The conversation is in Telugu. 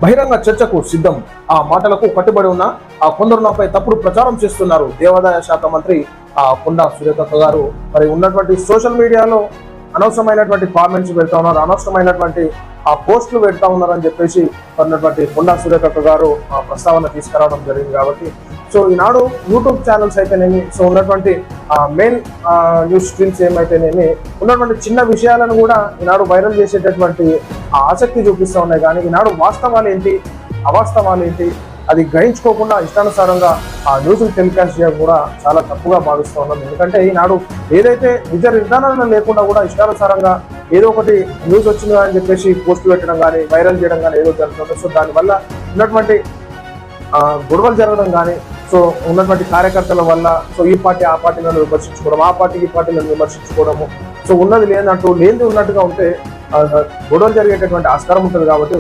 బహిరంగ చర్చకు సిద్ధం. ఆ మాటలకు కట్టుబడి ఉన్న కొందరు నాపై తప్పుడు ప్రచారం చేస్తున్నారు. దేవాదాయ శాఖ మంత్రి కొండా సురేఖ గారు మరి ఉన్నటువంటి సోషల్ మీడియాలో అనవసరమైనటువంటి కామెంట్స్ పెడతా ఉన్నారు, అనవసరమైనటువంటి పోస్టులు పెడతా ఉన్నారని చెప్పేసి ఉన్నటువంటి కొండా సురేఖ గారు ప్రస్తావన తీసుకురావడం జరిగింది. కాబట్టి సో ఈనాడు యూట్యూబ్ ఛానల్స్ అయితేనేమి, సో ఉన్నటువంటి మెయిన్ న్యూస్ స్ట్రీమ్స్ ఏమైతేనేమి ఉన్నటువంటి చిన్న విషయాలను కూడా ఈనాడు వైరల్ చేసేటటువంటి ఆసక్తి చూపిస్తూ ఉన్నాయి. కానీ ఈనాడు వాస్తవాలు ఏంటి, అవాస్తవాలు ఏంటి అది గ్రహించుకోకుండా ఇష్టానుసారంగా న్యూస్ని టెలికాస్ట్ చేయడం కూడా చాలా తప్పుగా భావిస్తూ ఉన్నాం. ఎందుకంటే ఈనాడు ఏదైతే నిజ నిర్ధారణ లేకుండా కూడా ఇష్టానుసారంగా ఏదో ఒకటి న్యూస్ వచ్చిందా అని చెప్పేసి పోస్టులు పెట్టడం కానీ, వైరల్ చేయడం కానీ ఏదో జరుగుతుంది. సో దానివల్ల ఉన్నటువంటి గొడవలు జరగడం కానీ, సో ఉన్నటువంటి కార్యకర్తల వల్ల సో ఈ పార్టీ ఆ పార్టీలను విమర్శించుకోవడం, ఆ పార్టీ ఈ పార్టీలను విమర్శించుకోవడము, సో ఉన్నది లేనట్టు లేనిది ఉన్నట్టుగా ఉంటే గొడవలు జరిగేటటువంటి ఆస్కారం ఉంటుంది. కాబట్టి